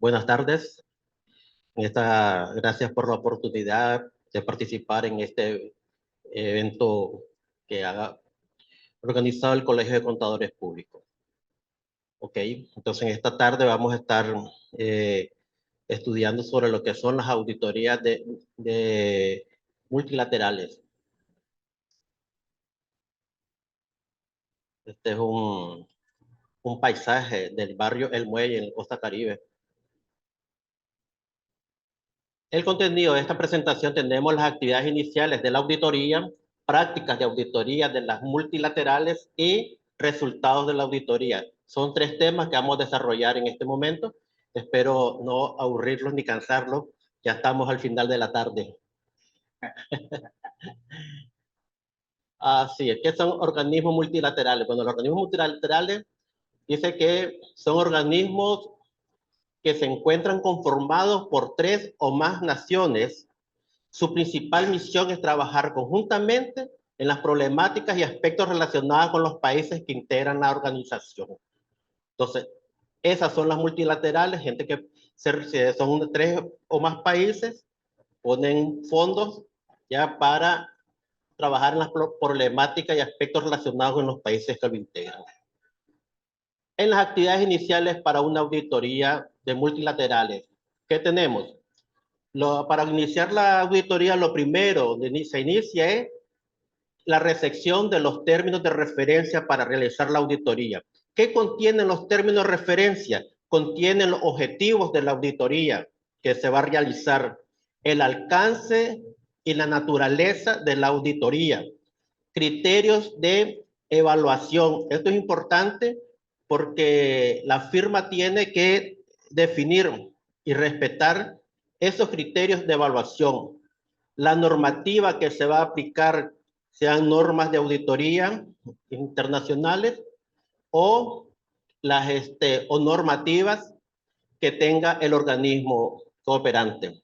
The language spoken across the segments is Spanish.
Buenas tardes. Gracias por la oportunidad de participar en este evento que ha organizado el Colegio de Contadores Públicos. Ok, entonces en esta tarde vamos a estar estudiando sobre lo que son las auditorías de multilaterales. Este es un paisaje del barrio El Muelle en la costa Caribe. El contenido de esta presentación: tenemos las actividades iniciales de la auditoría, prácticas de auditoría de las multilaterales y resultados de la auditoría. Son 3 temas que vamos a desarrollar en este momento. Espero no aburrirlos ni cansarlos. Ya estamos al final de la tarde. Así es. ¿Qué son organismos multilaterales? Bueno, los organismos multilaterales dice que son organismos que se encuentran conformados por 3 o más naciones. Su principal misión es trabajar conjuntamente en las problemáticas y aspectos relacionados con los países que integran la organización. Entonces, esas son las multilaterales, gente que son 3 o más países, ponen fondos ya para trabajar en las problemáticas y aspectos relacionados con los países que lo integran. En las actividades iniciales para una auditoría de multilaterales, ¿qué tenemos? Para iniciar la auditoría, lo primero que se inicia es la recepción de los términos de referencia para realizar la auditoría. ¿Qué contienen los términos de referencia? Contienen los objetivos de la auditoría que se va a realizar, el alcance y la naturaleza de la auditoría, criterios de evaluación. Esto es importante porque la firma tiene que definir y respetar esos criterios de evaluación. La normativa que se va a aplicar, sean normas de auditoría internacionales o o normativas que tenga el organismo cooperante.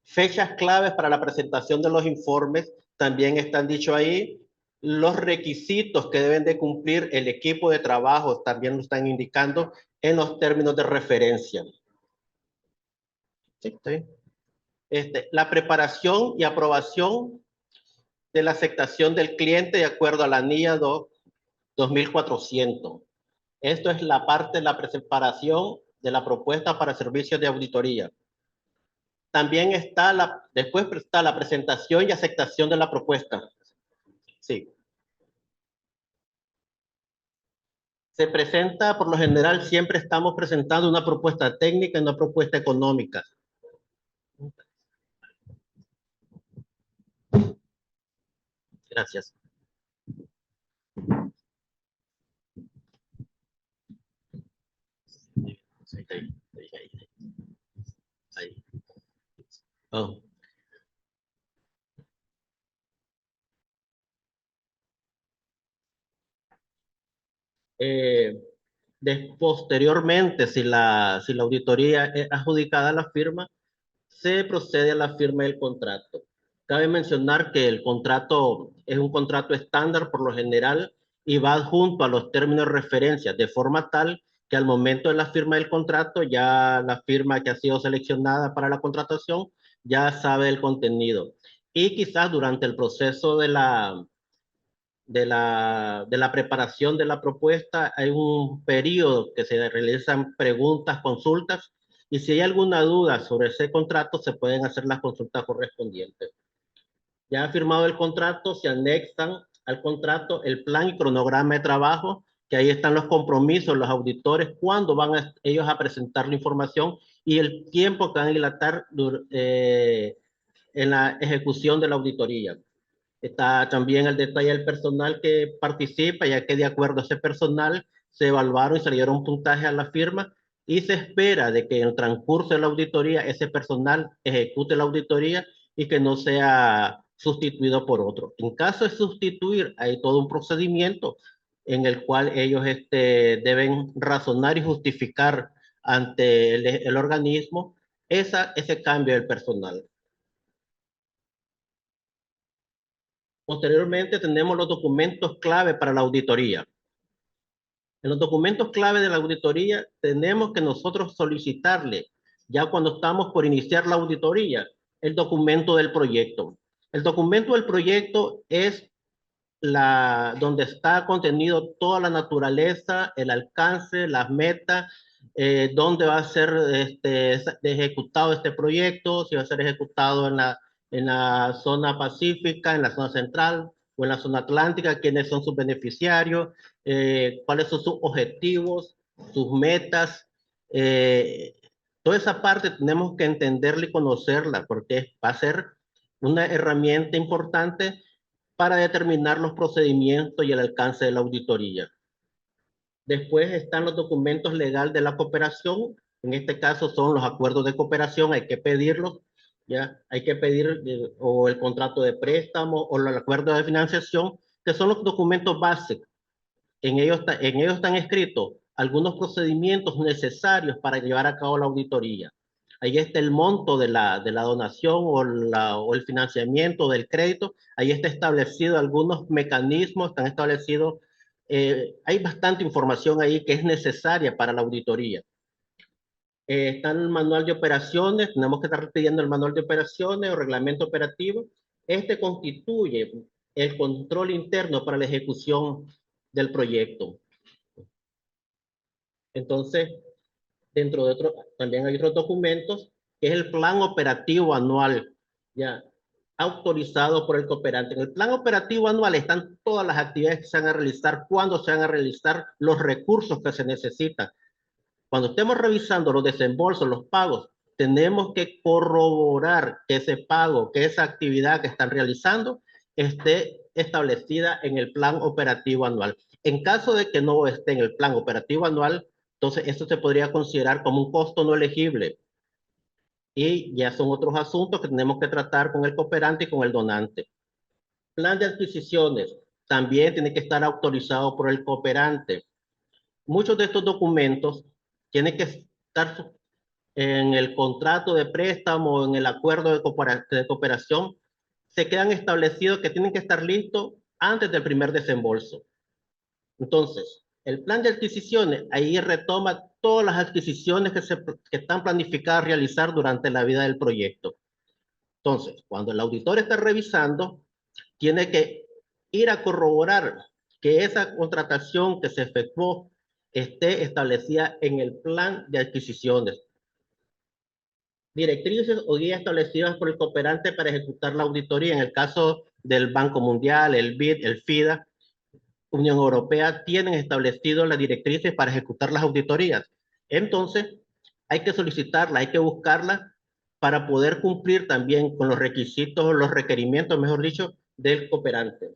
Fechas claves para la presentación de los informes también están dicho ahí. Los requisitos que deben de cumplir el equipo de trabajo también lo están indicando en los términos de referencia. Sí, sí. La preparación y aprobación de la aceptación del cliente de acuerdo a la NIA 2400. Esto es la parte de la preparación de la propuesta para servicios de auditoría. También después está la presentación y aceptación de la propuesta. Sí. Se presenta, por lo general, siempre estamos presentando una propuesta técnica y una propuesta económica. Gracias. Ahí. Oh. Posteriormente, si la auditoría es adjudicada a la firma, se procede a la firma del contrato. Cabe mencionar que el contrato es un contrato estándar por lo general y va adjunto a los términos de referencia, de forma tal que al momento de la firma del contrato, ya la firma que ha sido seleccionada para la contratación ya sabe el contenido. Y quizás durante el proceso de la preparación de la propuesta hay un periodo que se realizan preguntas, consultas, y si hay alguna duda sobre ese contrato, se pueden hacer las consultas correspondientes. Ya firmado el contrato, se anexan al contrato el plan y cronograma de trabajo, que ahí están los compromisos, los auditores, cuándo van ellos a presentar la información y el tiempo que van a dilatar en la ejecución de la auditoría. Está también el detalle del personal que participa, ya que de acuerdo a ese personal se evaluaron y se le dieron puntaje a la firma, y se espera de que en el transcurso de la auditoría ese personal ejecute la auditoría y que no sea sustituido por otro. En caso de sustituir, hay todo un procedimiento en el cual ellos deben razonar y justificar ante el organismo ese cambio del personal. Posteriormente tenemos los documentos clave para la auditoría. En los documentos clave de la auditoría tenemos que nosotros solicitarle ya cuando estamos por iniciar la auditoría, el documento del proyecto. El documento del proyecto es donde está contenido toda la naturaleza, el alcance, las metas, dónde va a ser ejecutado este proyecto, si va a ser ejecutado en la zona pacífica, en la zona central o en la zona atlántica, quiénes son sus beneficiarios, cuáles son sus objetivos, sus metas. Toda esa parte tenemos que entenderla y conocerla porque va a ser una herramienta importante para determinar los procedimientos y el alcance de la auditoría. Después están los documentos legales de la cooperación. En este caso son los acuerdos de cooperación, hay que pedirlos, ¿ya? Hay que pedir o el contrato de préstamo o el acuerdo de financiación, que son los documentos básicos. En ellos están escritos algunos procedimientos necesarios para llevar a cabo la auditoría. Ahí está el monto de la donación o el financiamiento del crédito. Ahí está establecido algunos mecanismos, están establecidos. Hay bastante información ahí que es necesaria para la auditoría. Está el manual de operaciones, tenemos que estar pidiendo el manual de operaciones o reglamento operativo. Este constituye el control interno para la ejecución del proyecto. Entonces, dentro de otro, también hay otros documentos, que es el plan operativo anual, ya autorizado por el cooperante. En el plan operativo anual están todas las actividades que se van a realizar, cuándo se van a realizar, los recursos que se necesitan. Cuando estemos revisando los desembolsos, los pagos, tenemos que corroborar que ese pago, que esa actividad que están realizando esté establecida en el plan operativo anual. En caso de que no esté en el plan operativo anual, entonces esto se podría considerar como un costo no elegible. Y ya son otros asuntos que tenemos que tratar con el cooperante y con el donante. Plan de adquisiciones también tiene que estar autorizado por el cooperante. Muchos de estos documentos tienen que estar en el contrato de préstamo, en el acuerdo de cooperación, se quedan establecidos que tienen que estar listos antes del primer desembolso. Entonces, el plan de adquisiciones, ahí retoma todas las adquisiciones que están planificadas realizar durante la vida del proyecto. Entonces, cuando el auditor está revisando, tiene que ir a corroborar que esa contratación que se efectuó esté establecida en el plan de adquisiciones. Directrices o guías establecidas por el cooperante para ejecutar la auditoría. En el caso del Banco Mundial, el BID, el FIDA, Unión Europea, tienen establecido las directrices para ejecutar las auditorías. Entonces, hay que solicitarla, hay que buscarla para poder cumplir también con los requisitos o los requerimientos, mejor dicho, del cooperante.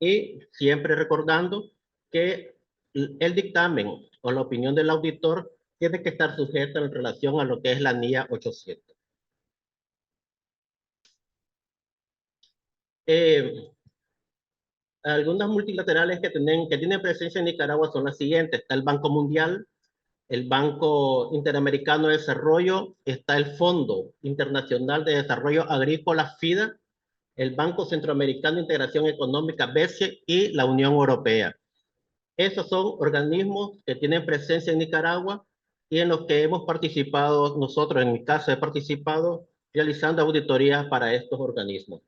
Y siempre recordando que el dictamen o la opinión del auditor tiene que estar sujeta en relación a lo que es la NIA 800. Algunas multilaterales que tienen presencia en Nicaragua son las siguientes. Está el Banco Mundial, el Banco Interamericano de Desarrollo, está el Fondo Internacional de Desarrollo Agrícola, FIDA, el Banco Centroamericano de Integración Económica, BESIE, y la Unión Europea. Esos son organismos que tienen presencia en Nicaragua y en los que hemos participado nosotros, en mi caso he participado realizando auditorías para estos organismos.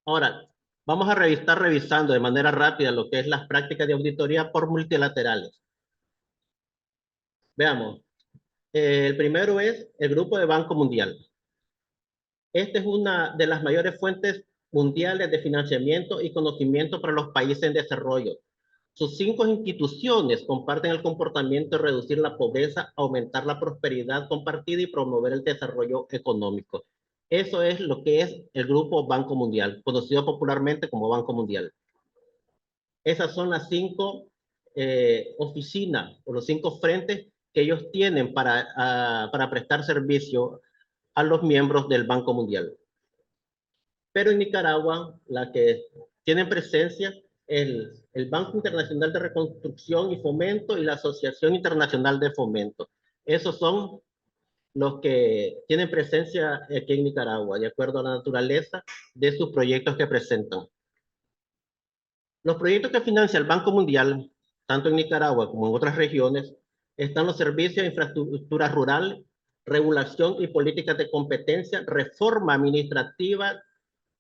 Ahora, vamos a estar revisando de manera rápida lo que es las prácticas de auditoría por multilaterales. Veamos. El primero es el Grupo de Banco Mundial. Esta es una de las mayores fuentes mundiales de financiamiento y conocimiento para los países en desarrollo. Sus 5 instituciones comparten el comportamiento de reducir la pobreza, aumentar la prosperidad compartida y promover el desarrollo económico. Eso es lo que es el Grupo Banco Mundial, conocido popularmente como Banco Mundial. Esas son las 5 oficinas o los 5 frentes que ellos tienen para prestar servicio a los miembros del Banco Mundial. Pero en Nicaragua, la que tienen presencia el Banco Internacional de Reconstrucción y Fomento y la Asociación Internacional de Fomento. Esos son los que tienen presencia aquí en Nicaragua, de acuerdo a la naturaleza de sus proyectos que presentan. Los proyectos que financia el Banco Mundial, tanto en Nicaragua como en otras regiones, están los servicios de infraestructura rural, regulación y políticas de competencia, reforma administrativa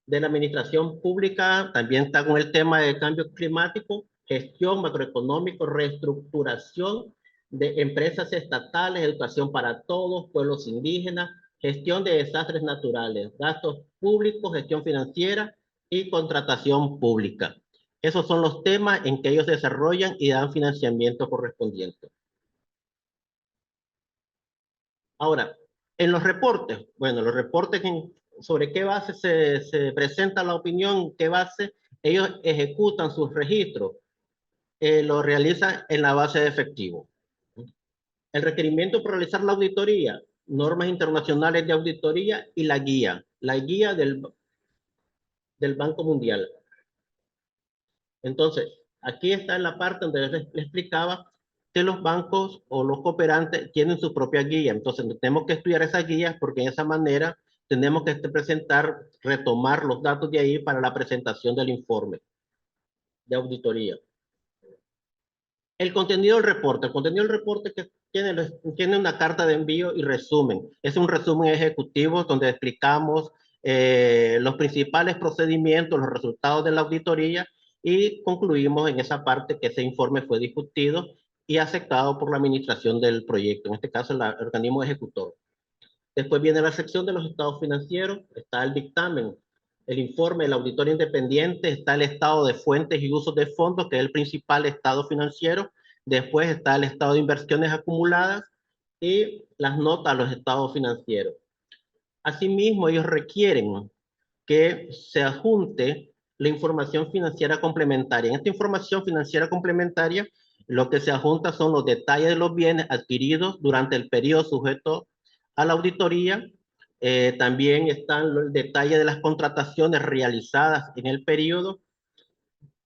de la administración pública, también está con el tema de cambio climático, gestión macroeconómico, reestructuración de empresas estatales, educación para todos, pueblos indígenas, gestión de desastres naturales, gastos públicos, gestión financiera y contratación pública. Esos son los temas en que ellos desarrollan y dan financiamiento correspondiente. Ahora, en los reportes, bueno, los reportes sobre qué base se presenta la opinión, qué base ellos ejecutan sus registros, lo realizan en la base de efectivo. El requerimiento para realizar la auditoría, normas internacionales de auditoría y la guía del Banco Mundial. Entonces, aquí está en la parte donde les explicaba que los bancos o los cooperantes tienen su propia guía. Entonces, tenemos que estudiar esas guías porque de esa manera tenemos que presentar, retomar los datos de ahí para la presentación del informe de auditoría. El contenido del reporte. El contenido del reporte que tiene una carta de envío y resumen. Es un resumen ejecutivo donde explicamos los principales procedimientos, los resultados de la auditoría y concluimos en esa parte que ese informe fue discutido y aceptado por la administración del proyecto, en este caso el organismo ejecutor. Después viene la sección de los estados financieros, está el dictamen, el informe del auditor independiente, está el estado de fuentes y usos de fondos, que es el principal estado financiero. Después está el estado de inversiones acumuladas y las notas a los estados financieros. Asimismo, ellos requieren que se adjunte la información financiera complementaria. En esta información financiera complementaria, lo que se adjunta son los detalles de los bienes adquiridos durante el periodo sujeto a la auditoría. También están los detalles de las contrataciones realizadas en el periodo.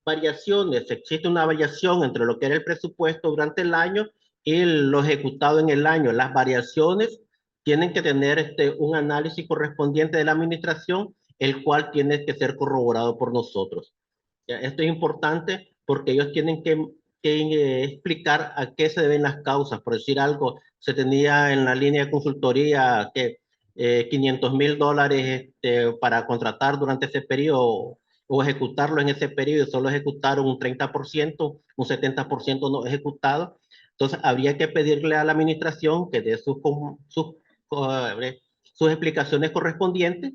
Variaciones, existe una variación entre lo que era el presupuesto durante el año y lo ejecutado en el año. Las variaciones tienen que tener un análisis correspondiente de la administración, el cual tiene que ser corroborado por nosotros. ¿Ya? Esto es importante porque ellos tienen que explicar a qué se deben las causas. Por decir algo, se tenía en la línea de consultoría que $500,000 para contratar durante ese periodo o ejecutarlo en ese periodo, solo ejecutaron un 30%, un 70% no ejecutado. Entonces, habría que pedirle a la administración que dé sus explicaciones correspondientes.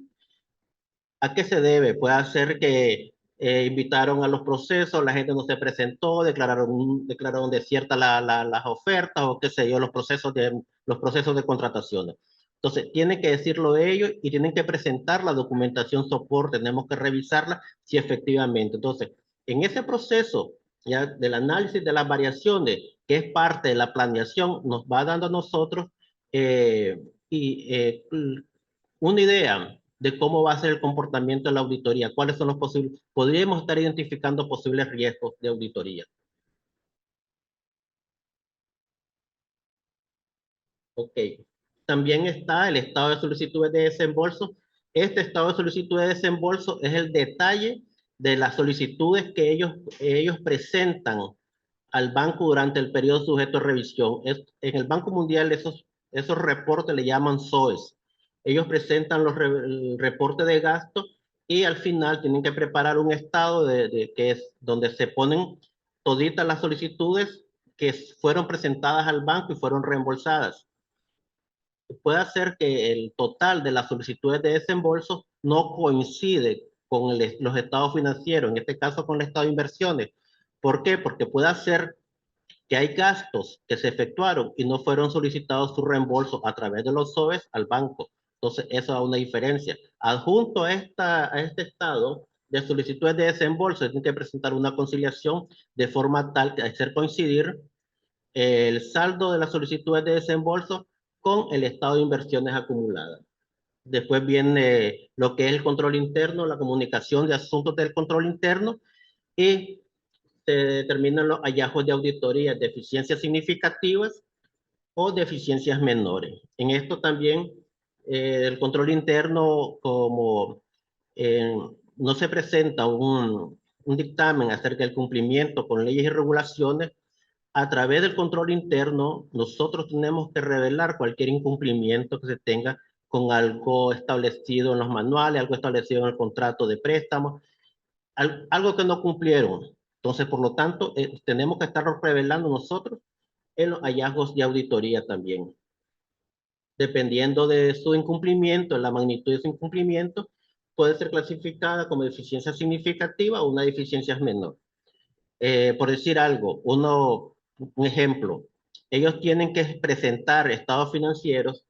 ¿A qué se debe? Puede ser que invitaron a los procesos, la gente no se presentó, declararon desiertas las ofertas o qué sé yo, los procesos de contrataciones. Entonces, tienen que decirlo ellos y tienen que presentar la documentación soporte, tenemos que revisarla si efectivamente. Entonces, en ese proceso ya del análisis de las variaciones, que es parte de la planeación, nos va dando a nosotros eh, y, eh, una idea de cómo va a ser el comportamiento de la auditoría, cuáles son los posibles, podríamos estar identificando posibles riesgos de auditoría. Ok. También está el estado de solicitudes de desembolso. Este estado de solicitud de desembolso es el detalle de las solicitudes que ellos presentan al banco durante el periodo sujeto a revisión. En el Banco Mundial esos reportes le llaman SOES. Ellos presentan el reporte de gasto y al final tienen que preparar un estado que es donde se ponen toditas las solicitudes que fueron presentadas al banco y fueron reembolsadas. Puede ser que el total de las solicitudes de desembolso no coincide con los estados financieros, en este caso con el estado de inversiones. ¿Por qué? Porque puede ser que hay gastos que se efectuaron y no fueron solicitados su reembolso a través de los SOES al banco. Entonces, eso da una diferencia. Adjunto a este estado de solicitudes de desembolso, tienen que presentar una conciliación de forma tal que hacer coincidir el saldo de las solicitudes de desembolso con el estado de inversiones acumuladas. Después viene lo que es el control interno, la comunicación de asuntos del control interno y se determinan los hallazgos de auditoría, deficiencias significativas o deficiencias menores. En esto también el control interno, como no se presenta un dictamen acerca del cumplimiento con leyes y regulaciones, a través del control interno, nosotros tenemos que revelar cualquier incumplimiento que se tenga con algo establecido en los manuales, algo establecido en el contrato de préstamo, algo que no cumplieron. Entonces, por lo tanto, tenemos que estarlo revelando nosotros en los hallazgos de auditoría también. Dependiendo de su incumplimiento, la magnitud de su incumplimiento, puede ser clasificada como deficiencia significativa o una deficiencia menor. Por decir algo, un ejemplo, ellos tienen que presentar estados financieros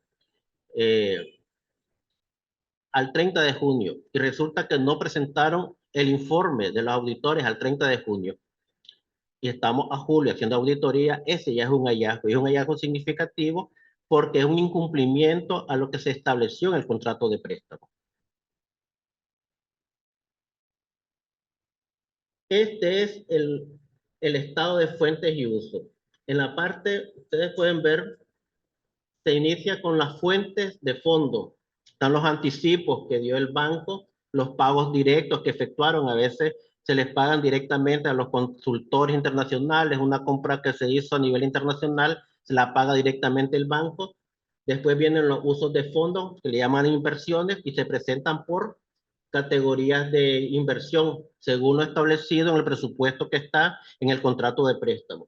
al 30 de junio y resulta que no presentaron el informe de los auditores al 30 de junio y estamos a julio haciendo auditoría, ese ya es un hallazgo, y es un hallazgo significativo porque es un incumplimiento a lo que se estableció en el contrato de préstamo. Este es el estado de fuentes y uso. En la parte, ustedes pueden ver, se inicia con las fuentes de fondo. Están los anticipos que dio el banco, los pagos directos que efectuaron. A veces se les pagan directamente a los consultores internacionales. Una compra que se hizo a nivel internacional se la paga directamente el banco. Después vienen los usos de fondos que le llaman inversiones y se presentan por categorías de inversión según lo establecido en el presupuesto que está en el contrato de préstamo.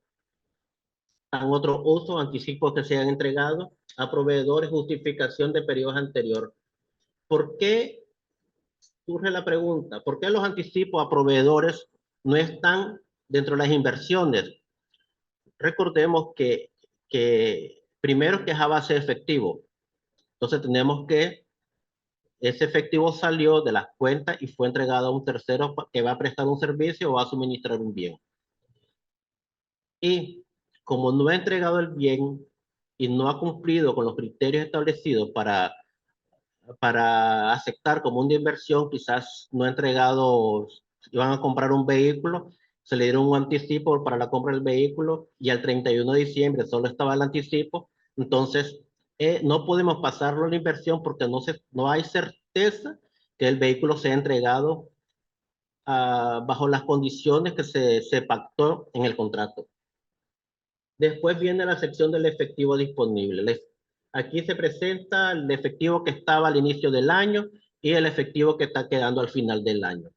Están otros usos, anticipos que se han entregado a proveedores, justificación de periodos anteriores. ¿Por qué surge la pregunta? ¿Por qué los anticipos a proveedores no están dentro de las inversiones? Recordemos que primero que es a base de efectivo. Entonces tenemos que ese efectivo salió de las cuentas y fue entregado a un tercero que va a prestar un servicio o va a suministrar un bien. Y como no ha entregado el bien y no ha cumplido con los criterios establecidos para aceptar como una inversión, quizás no ha entregado, iban a comprar un vehículo, se le dieron un anticipo para la compra del vehículo y al 31 de diciembre solo estaba el anticipo, entonces no podemos pasarlo a la inversión porque no hay certeza que el vehículo sea entregado bajo las condiciones que se pactó en el contrato. Después viene la sección del efectivo disponible. Aquí se presenta el efectivo que estaba al inicio del año y el efectivo que está quedando al final del año.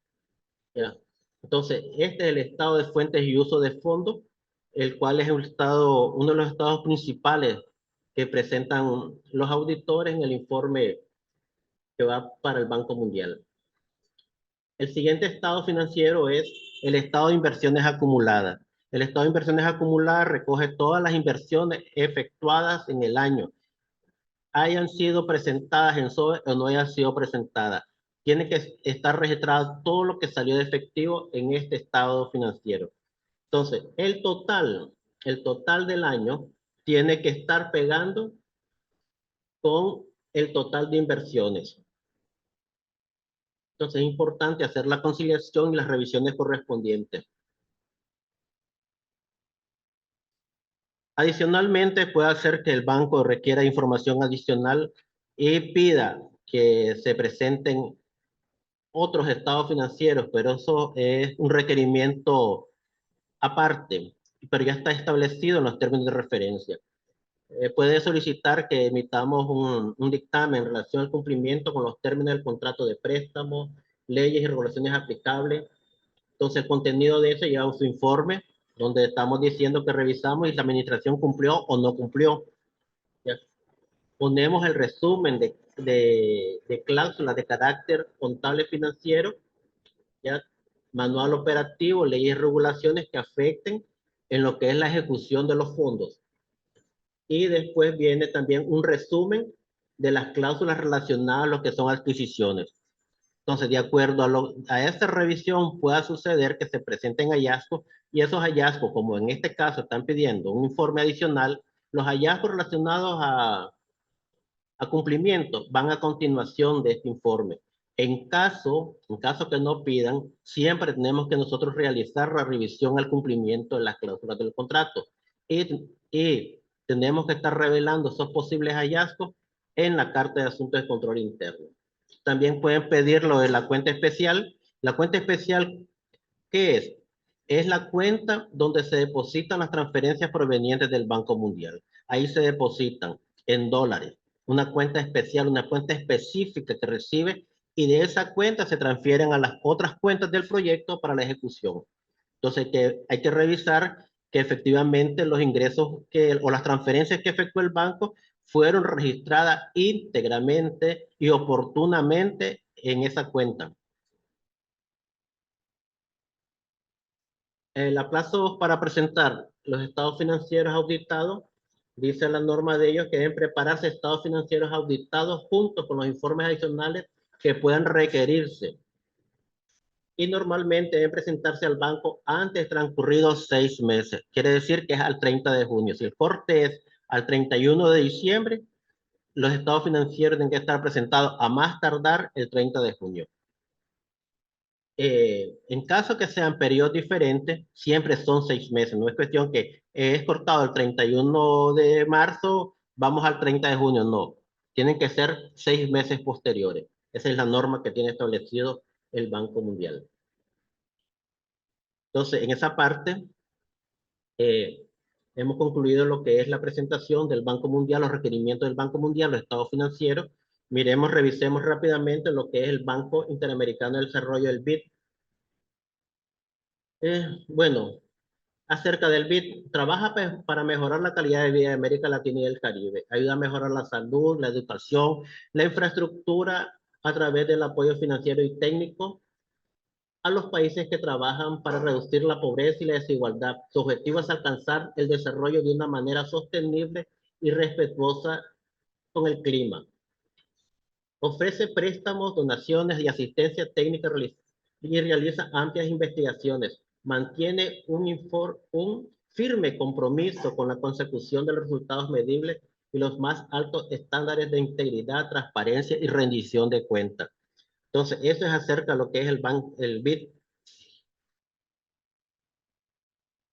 ¿Ya? Entonces, este es el estado de fuentes y uso de fondos, el cual es uno de los estados principales que presentan los auditores en el informe que va para el Banco Mundial. El siguiente estado financiero es el estado de inversiones acumuladas. El estado de inversiones acumuladas recoge todas las inversiones efectuadas en el año, hayan sido presentadas en SOE o no hayan sido presentadas. Tiene que estar registrado todo lo que salió de efectivo en este estado financiero. Entonces, el total del año tiene que estar pegando con el total de inversiones. Entonces, es importante hacer la conciliación y las revisiones correspondientes. Adicionalmente, puede hacer que el banco requiera información adicional y pida que se presenten otros estados financieros, pero eso es un requerimiento aparte, pero ya está establecido en los términos de referencia. Puede solicitar que emitamos un dictamen en relación al cumplimiento con los términos del contrato de préstamo, leyes y regulaciones aplicables. Entonces, el contenido de eso lleva su informe, donde estamos diciendo que revisamos y la administración cumplió o no cumplió. ¿Ya? Ponemos el resumen de cláusulas de carácter contable financiero, ¿ya? Manual operativo, leyes y regulaciones que afecten en lo que es la ejecución de los fondos. Y después viene también un resumen de las cláusulas relacionadas a lo que son adquisiciones. Entonces, de acuerdo a esta revisión, pueda suceder que se presenten hallazgos y esos hallazgos, como en este caso están pidiendo un informe adicional, los hallazgos relacionados a cumplimiento van a continuación de este informe. En caso que no pidan, siempre tenemos que nosotros realizar la revisión al cumplimiento de las cláusulas del contrato y tenemos que estar revelando esos posibles hallazgos en la carta de asuntos de control interno. También pueden pedirlo de la cuenta especial. La cuenta especial, ¿qué es? es la cuenta donde se depositan las transferencias provenientes del Banco Mundial. Ahí se depositan en dólares, una cuenta especial, una cuenta específica que recibe, y de esa cuenta se transfieren a las otras cuentas del proyecto para la ejecución. Entonces hay que revisar que efectivamente los ingresos o las transferencias que efectuó el banco fueron registradas íntegramente y oportunamente en esa cuenta. El aplazo para presentar los estados financieros auditados, dice la norma de ellos que deben prepararse estados financieros auditados junto con los informes adicionales que puedan requerirse. Y normalmente deben presentarse al banco antes de transcurridos 6 meses. Quiere decir que es al 30 de junio. Si el corte es al 31 de diciembre, los estados financieros tienen que estar presentados a más tardar el 30 de junio. En caso que sean periodos diferentes, siempre son 6 meses. No es cuestión que es cortado el 31 de marzo, vamos al 30 de junio. No, tienen que ser 6 meses posteriores. Esa es la norma que tiene establecido el Banco Mundial. Entonces, en esa parte, eh, hemos concluido lo que es la presentación del Banco Mundial, los requerimientos del Banco Mundial, los estados financieros. Miremos, revisemos rápidamente lo que es el Banco Interamericano de Desarrollo, el BID. Bueno, acerca del BID, trabaja para mejorar la calidad de vida de América Latina y del Caribe. Ayuda a mejorar la salud, la educación, la infraestructura a través del apoyo financiero y técnico a los países que trabajan para reducir la pobreza y la desigualdad. Su objetivo es alcanzar el desarrollo de una manera sostenible y respetuosa con el clima. Ofrece préstamos, donaciones y asistencia técnica y realiza amplias investigaciones. Mantiene un firme compromiso con la consecución de los resultados medibles y los más altos estándares de integridad, transparencia y rendición de cuentas. Entonces, eso es acerca de lo que es el BID.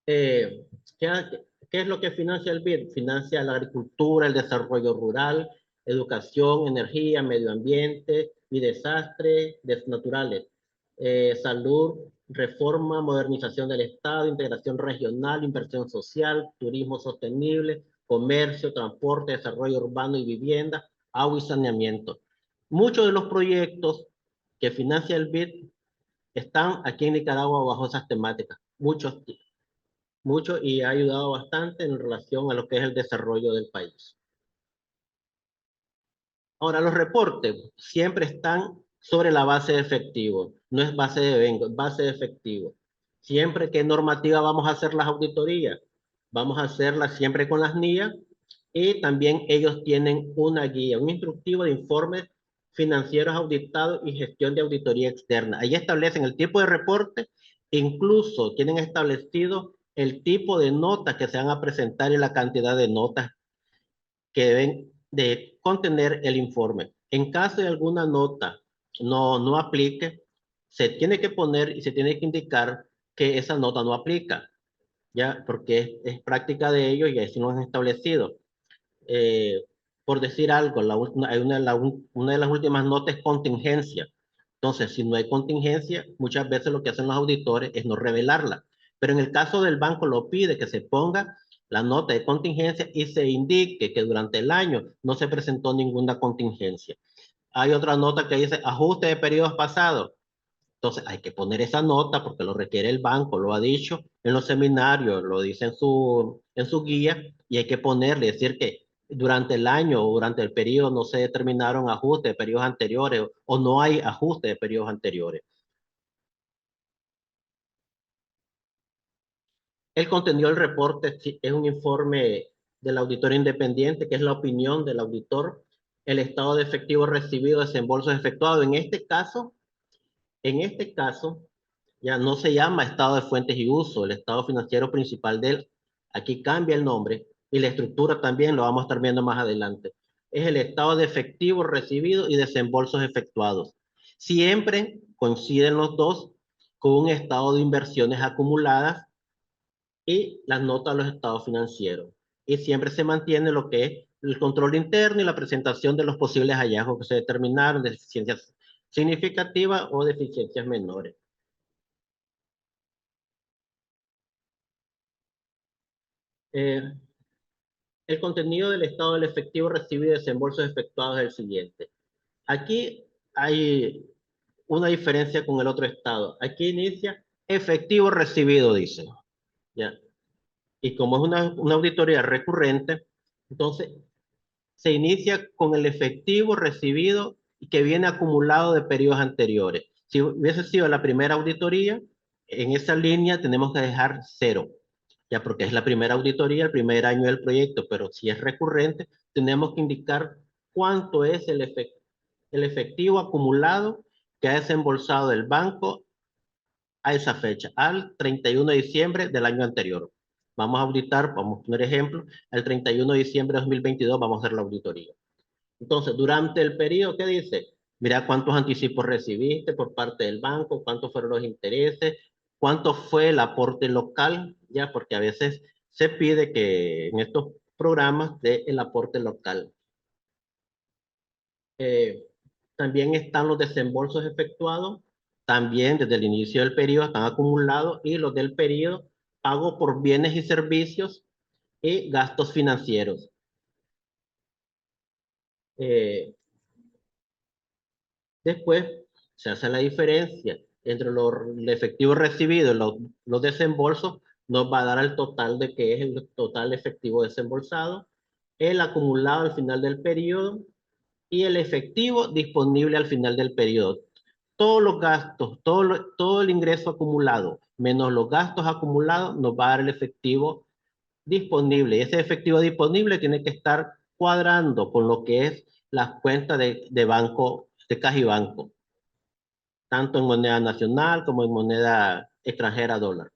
Eh, ¿qué, ¿Qué es lo que financia el BID? Financia la agricultura, el desarrollo rural, educación, energía, medio ambiente y desastres naturales, salud, reforma, modernización del Estado, integración regional, inversión social, turismo sostenible, comercio, transporte, desarrollo urbano y vivienda, agua y saneamiento. Muchos de los proyectos que financia el BID están aquí en Nicaragua bajo esas temáticas. Mucho, y ha ayudado bastante en relación a lo que es el desarrollo del país. Ahora, los reportes siempre están sobre la base de efectivo, no es base de vengo, es base de efectivo. Siempre, ¿qué normativa vamos a hacer las auditorías? Vamos a hacerlas siempre con las NIA, y también ellos tienen una guía, un instructivo de informes financieros auditados y gestión de auditoría externa. Ahí establecen el tipo de reporte, incluso tienen establecido el tipo de notas que se van a presentar y la cantidad de notas que deben de contener el informe. En caso de alguna nota no aplique, se tiene que poner y se tiene que indicar que esa nota no aplica, ¿ya? Porque es práctica de ellos y así lo han establecido. Eh, por decir algo, una de las últimas notas es contingencia. Entonces, si no hay contingencia, muchas veces lo que hacen los auditores es no revelarla. Pero en el caso del banco lo pide que se ponga la nota de contingencia y se indique que durante el año no se presentó ninguna contingencia. Hay otra nota que dice ajuste de periodos pasados. Entonces hay que poner esa nota porque lo requiere el banco, lo ha dicho en los seminarios, lo dice en su guía, y hay que ponerle, decir que durante el año o durante el periodo no se determinaron ajustes de periodos anteriores o no hay ajuste de periodos anteriores. El contenido del reporte es un informe del auditor independiente, que es la opinión del auditor, el estado de efectivo recibido, desembolsos efectuados. En este caso, ya no se llama estado de fuentes y uso, el estado financiero principal de él, aquí cambia el nombre y la estructura también, lo vamos a estar viendo más adelante. Es el estado de efectivo recibido y desembolsos efectuados. Siempre coinciden los dos con un estado de inversiones acumuladas y las notas de los estados financieros. Y siempre se mantiene lo que es el control interno y la presentación de los posibles hallazgos que se determinaron, de deficiencias significativas o deficiencias menores. Eh, el contenido del estado del efectivo recibido y desembolsos efectuados es el siguiente. Aquí hay una diferencia con el otro estado. Aquí inicia efectivo recibido, dice. ¿Ya? Y como es una auditoría recurrente, entonces se inicia con el efectivo recibido y que viene acumulado de periodos anteriores. Si hubiese sido la primera auditoría, en esa línea tenemos que dejar cero, ya porque es la primera auditoría, el primer año del proyecto, pero si es recurrente, tenemos que indicar cuánto es el efectivo acumulado que ha desembolsado el banco a esa fecha, al 31 de diciembre del año anterior. Vamos a auditar, vamos a poner ejemplo, el 31 de diciembre de 2022 vamos a hacer la auditoría. Entonces, durante el periodo, ¿qué dice? Mira cuántos anticipos recibiste por parte del banco, cuántos fueron los intereses, cuánto fue el aporte local, ya, porque a veces se pide que en estos programas dé el aporte local. Eh, También están los desembolsos efectuados, también desde el inicio del periodo están acumulados, y los del periodo pago por bienes y servicios y gastos financieros. Eh, Después se hace la diferencia entre el efectivo recibido y los desembolsos, nos va a dar el total de que es el total efectivo desembolsado, el acumulado al final del periodo y el efectivo disponible al final del periodo. Todos los gastos, todo el ingreso acumulado, menos los gastos acumulados, nos va a dar el efectivo disponible. Y ese efectivo disponible tiene que estar cuadrando con lo que es las cuentas de banco, de caja y banco, tanto en moneda nacional como en moneda extranjera, dólar.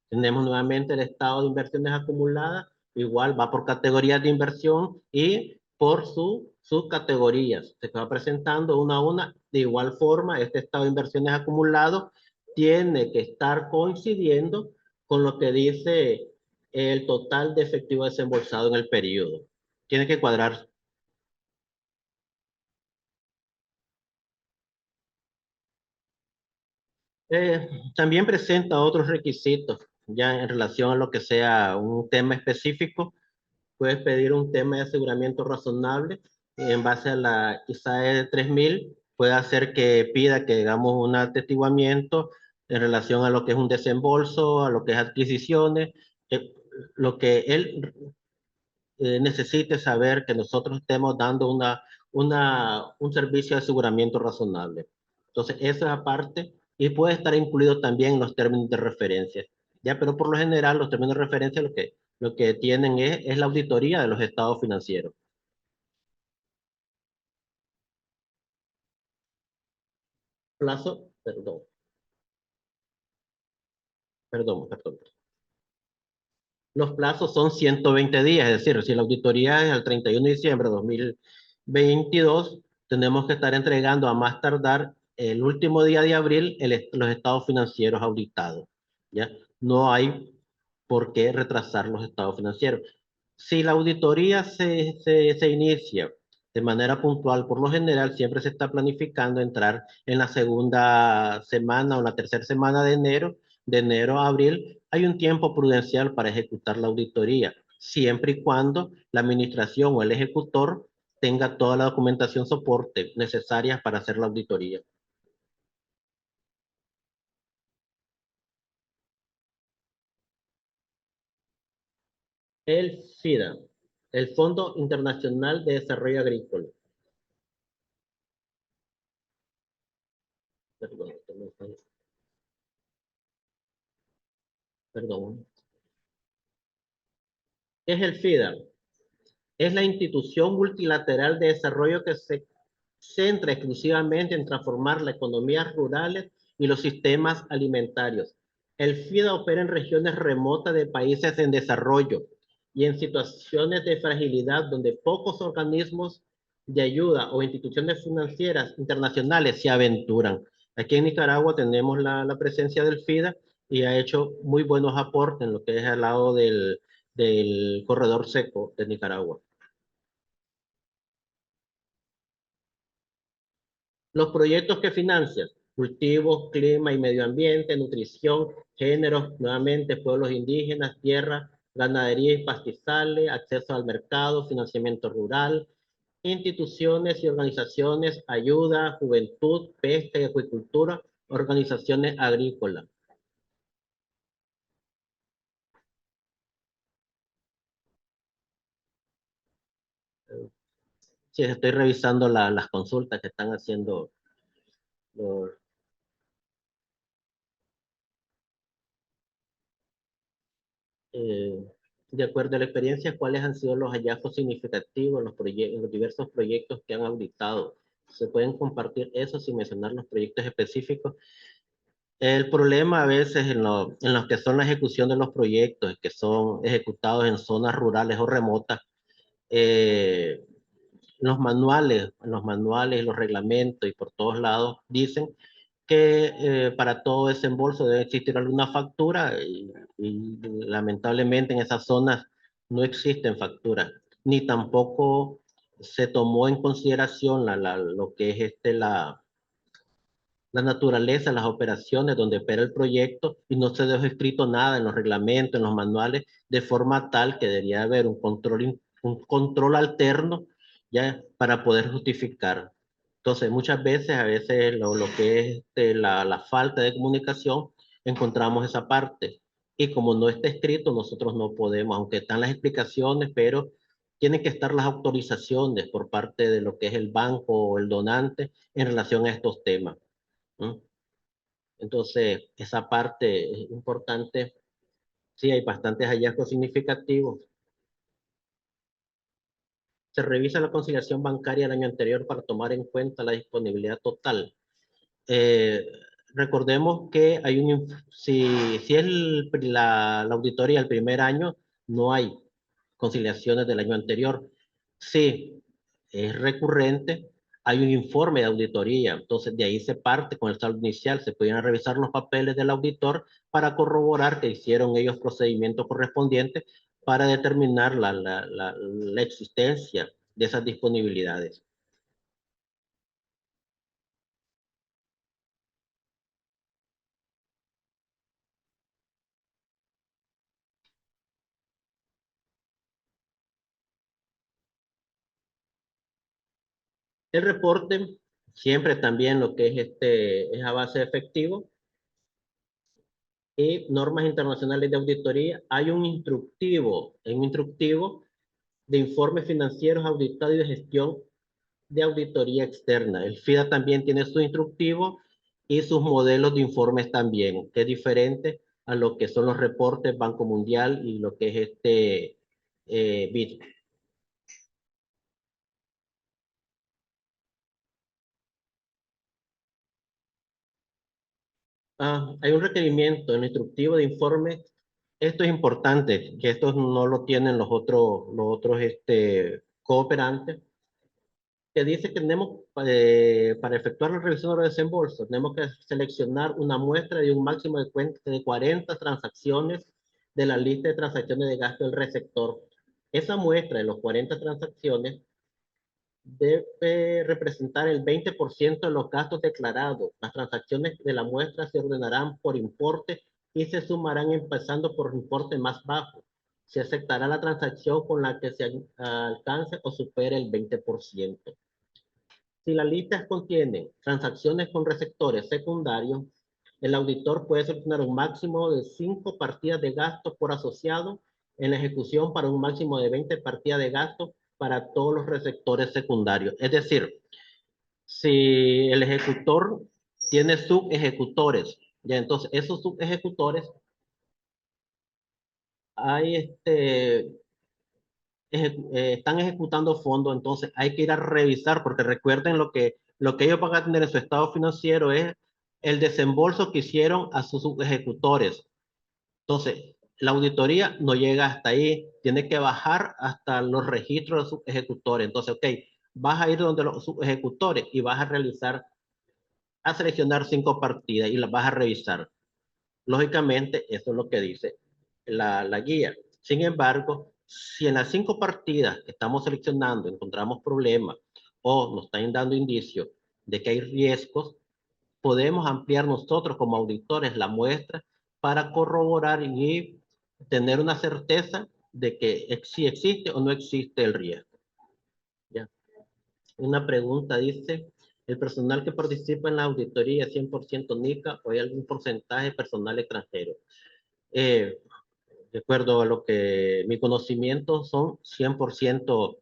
Tenemos nuevamente el estado de inversiones acumuladas, igual va por categorías de inversión y por sus categorías. Se va presentando una a una. De igual forma, este estado de inversiones acumulados tiene que estar coincidiendo con lo que dice el total de efectivo desembolsado en el periodo. Tiene que cuadrar. También presenta otros requisitos, ya en relación a lo que sea un tema específico. Puedes pedir un tema de aseguramiento razonable en base a la ISAE 3000. Puede hacer que pida que hagamos un atestiguamiento en relación a lo que es un desembolso, a lo que es adquisiciones, eh, lo que él necesite saber que nosotros estemos dando un servicio de aseguramiento razonable. Entonces, esa aparte, y puede estar incluido también en los términos de referencia. Ya, pero por lo general, los términos de referencia lo que tienen es la auditoría de los estados financieros. Plazo, perdón. Los plazos son 120 días, es decir, si la auditoría es el 31 de diciembre de 2022, tenemos que estar entregando a más tardar el último día de abril los estados financieros auditados. ¿Ya? No hay por qué retrasar los estados financieros. Si la auditoría se inicia de manera puntual, por lo general siempre se está planificando entrar en la segunda semana o la tercera semana de enero a abril. Hay un tiempo prudencial para ejecutar la auditoría, siempre y cuando la administración o el ejecutor tenga toda la documentación soporte necesaria para hacer la auditoría. El FIDA, el Fondo Internacional de Desarrollo Agrícola. Perdón, perdón. ¿Qué es el FIDA? Es la institución multilateral de desarrollo que se centra exclusivamente en transformar las economías rurales y los sistemas alimentarios. El FIDA opera en regiones remotas de países en desarrollo y en situaciones de fragilidad donde pocos organismos de ayuda o instituciones financieras internacionales se aventuran. Aquí en Nicaragua tenemos la presencia del FIDA y ha hecho muy buenos aportes en lo que es al lado del corredor seco de Nicaragua. Los proyectos que financian. cultivos, clima y medio ambiente, nutrición, géneros, nuevamente pueblos indígenas, tierra, ganadería y pastizales, acceso al mercado, financiamiento rural, instituciones y organizaciones, ayuda, juventud, pesca y acuicultura, organizaciones agrícolas. Sí, estoy revisando las consultas que están haciendo los, eh, de acuerdo a la experiencia, cuáles han sido los hallazgos significativos en los diversos proyectos que han auditado. Se pueden compartir eso sin mencionar los proyectos específicos. El problema a veces en los que son la ejecución de los proyectos que son ejecutados en zonas rurales o remotas, eh, los manuales, los reglamentos y por todos lados dicen que para todo desembolso debe existir alguna factura y lamentablemente en esas zonas no existen facturas, ni tampoco se tomó en consideración lo que es la naturaleza, las operaciones donde opera el proyecto y no se dejó escrito nada en los reglamentos, en los manuales, de forma tal que debería haber un control alterno ya para poder justificar. Entonces, muchas veces, a veces lo que es la falta de comunicación, encontramos esa parte. Y como no está escrito, nosotros no podemos, aunque están las explicaciones, pero tienen que estar las autorizaciones por parte de lo que es el banco o el donante en relación a estos temas. ¿Mm? Entonces, esa parte es importante. Sí, hay bastantes hallazgos significativos. Se revisa la conciliación bancaria del año anterior para tomar en cuenta la disponibilidad total. Eh, recordemos que hay si es la auditoría del primer año, no hay conciliaciones del año anterior. Si es recurrente, hay un informe de auditoría, entonces de ahí se parte con el saldo inicial, se pueden revisar los papeles del auditor para corroborar que hicieron ellos procedimientos correspondientes para determinar la existencia de esas disponibilidades. El reporte, siempre también lo que es a base de efectivo y normas internacionales de auditoría. Hay un instructivo de informes financieros auditados y de gestión de auditoría externa. El FIDA también tiene su instructivo y sus modelos de informes también, que es diferente a lo que son los reportes Banco Mundial y lo que es BID. Hay un requerimiento en el instructivo de informe. Esto es importante, que esto no lo tienen los otros cooperantes, que dice que tenemos, para efectuar la revisión de los desembolsos, tenemos que seleccionar una muestra de un máximo de 40 transacciones de la lista de transacciones de gasto del receptor. Esa muestra de los 40 transacciones debe representar el 20% de los gastos declarados. Las transacciones de la muestra se ordenarán por importe y se sumarán empezando por importe más bajo. Se aceptará la transacción con la que se alcance o supere el 20%. Si la lista contiene transacciones con receptores secundarios, el auditor puede seleccionar un máximo de 5 partidas de gasto por asociado en la ejecución para un máximo de 20 partidas de gasto para todos los receptores secundarios. Es decir, si el ejecutor tiene subejecutores, ya entonces esos subejecutores hay están ejecutando fondos, entonces hay que ir a revisar, porque recuerden lo que ellos van a tener en su estado financiero es el desembolso que hicieron a sus ejecutores. Entonces, la auditoría no llega hasta ahí, tiene que bajar hasta los registros de sus ejecutores. Entonces, ok, vas a ir donde los ejecutores y vas a seleccionar 5 partidas y las vas a revisar. Lógicamente, eso es lo que dice la guía. Sin embargo, si en las 5 partidas que estamos seleccionando encontramos problemas o nos están dando indicios de que hay riesgos, podemos ampliar nosotros como auditores la muestra para corroborar y tener una certeza de que si existe o no existe el riesgo. ¿Ya? Una pregunta dice, ¿el personal que participa en la auditoría es 100% NICA o hay algún porcentaje de personal extranjero? De acuerdo a lo que mi conocimiento son 100%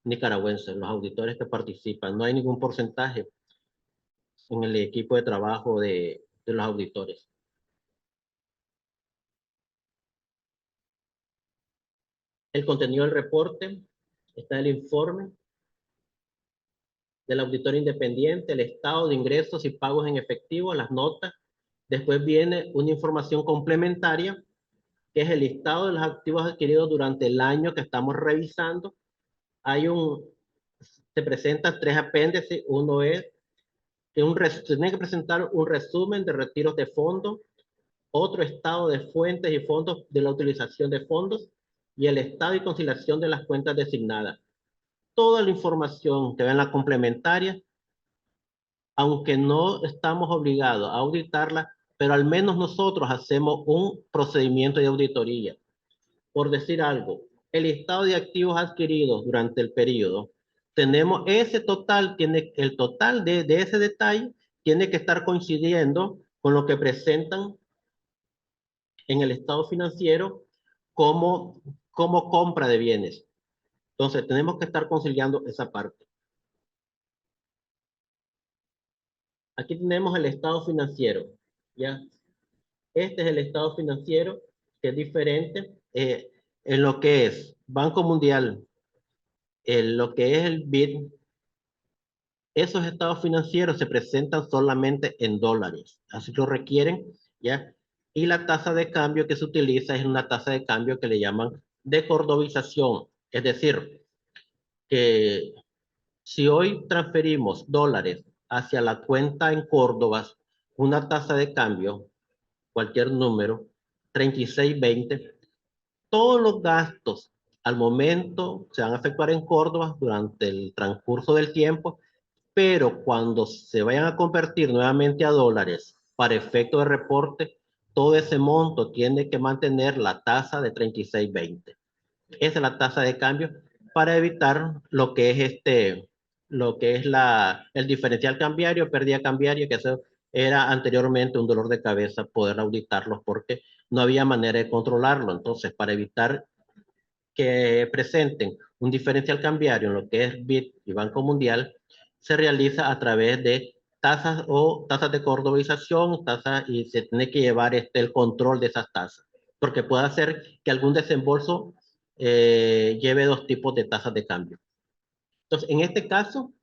nicaragüenses, los auditores que participan. No hay ningún porcentaje en el equipo de trabajo de los auditores. El contenido del reporte está en el informe del auditor independiente, el estado de ingresos y pagos en efectivo, las notas. Después viene una información complementaria, que es el listado de los activos adquiridos durante el año que estamos revisando. Se presentan 3 apéndices. Uno es que tiene que presentar un resumen de retiros de fondos, otro estado de fuentes y fondos de la utilización de fondos y el estado y conciliación de las cuentas designadas. Toda la información que ve en la complementaria, aunque no estamos obligados a auditarla, pero al menos nosotros hacemos un procedimiento de auditoría. Por decir algo, el listado de activos adquiridos durante el periodo, tenemos ese total, el total de ese detalle tiene que estar coincidiendo con lo que presentan en el estado financiero como compra de bienes. Entonces, tenemos que estar conciliando esa parte. Aquí tenemos el estado financiero, ¿ya? Este es el estado financiero, que es diferente en lo que es Banco Mundial, en lo que es el BID. Esos estados financieros se presentan solamente en dólares, así lo requieren, ¿ya? Y la tasa de cambio que se utiliza es una tasa de cambio que le llaman de cordobización, es decir, que si hoy transferimos dólares hacia la cuenta en Córdoba, una tasa de cambio, cualquier número, 36.20, todos los gastos al momento se van a efectuar en Córdoba durante el transcurso del tiempo, pero cuando se vayan a convertir nuevamente a dólares para efecto de reporte, todo ese monto tiene que mantener la tasa de 36.20. Esa es la tasa de cambio para evitar lo que es el diferencial cambiario, pérdida cambiaria, que eso era anteriormente un dolor de cabeza poder auditarlos porque no había manera de controlarlo. Entonces, para evitar que presenten un diferencial cambiario en lo que es BID y Banco Mundial, se realiza a través de tasas de cordobización, y se tiene que llevar el control de esas tasas, porque puede hacer que algún desembolso lleve 2 tipos de tasas de cambio. Entonces, en este caso,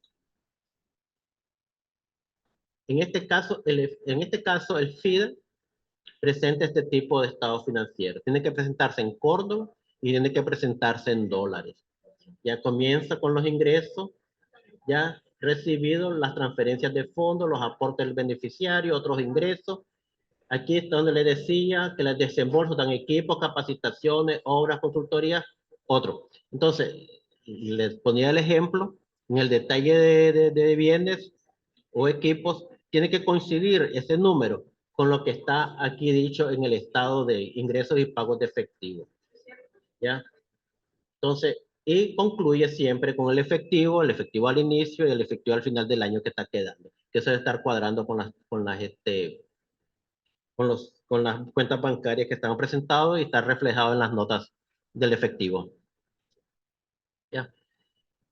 el FIDE presenta este tipo de estado financiero. Tiene que presentarse en Córdoba y tiene que presentarse en dólares. Ya comienza con los ingresos, ya recibidos, las transferencias de fondos, los aportes del beneficiario, otros ingresos. Aquí es donde le decía que les desembolsos dan equipos, capacitaciones, obras, consultorías, otro. Entonces, les ponía el ejemplo, en el detalle de bienes o equipos, tiene que coincidir ese número con lo que está aquí dicho en el estado de ingresos y pagos de efectivo. ¿Ya? Entonces, y concluye siempre con el efectivo al inicio y el efectivo al final del año que está quedando. Que eso debe estar cuadrando con las cuentas bancarias que están presentadas y está reflejado en las notas del efectivo. ¿Ya?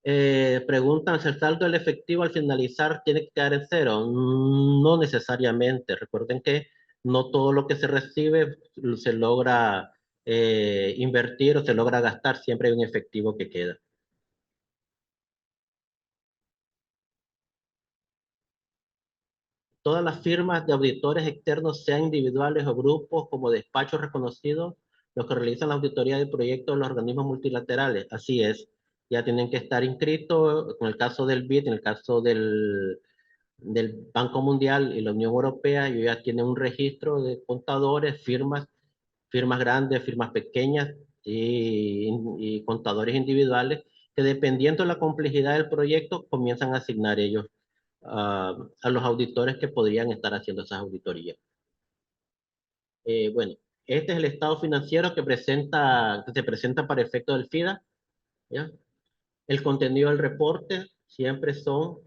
Preguntan si el saldo del efectivo al finalizar tiene que quedar en cero. No necesariamente. Recuerden que no todo lo que se recibe se logra invertir o se logra gastar. Siempre hay un efectivo que queda. Todas las firmas de auditores externos, sean individuales o grupos como despachos reconocidos, los que realizan la auditoría del proyecto de los organismos multilaterales. Así es, ya tienen que estar inscritos, en el caso del BID, en el caso del Banco Mundial y la Unión Europea, ellos ya tienen un registro de contadores, firmas grandes, firmas pequeñas y contadores individuales que dependiendo de la complejidad del proyecto comienzan a asignar ellos a los auditores que podrían estar haciendo esas auditorías. Bueno, este es el estado financiero que se presenta para efecto del FIDA, ¿ya? El contenido del reporte siempre son,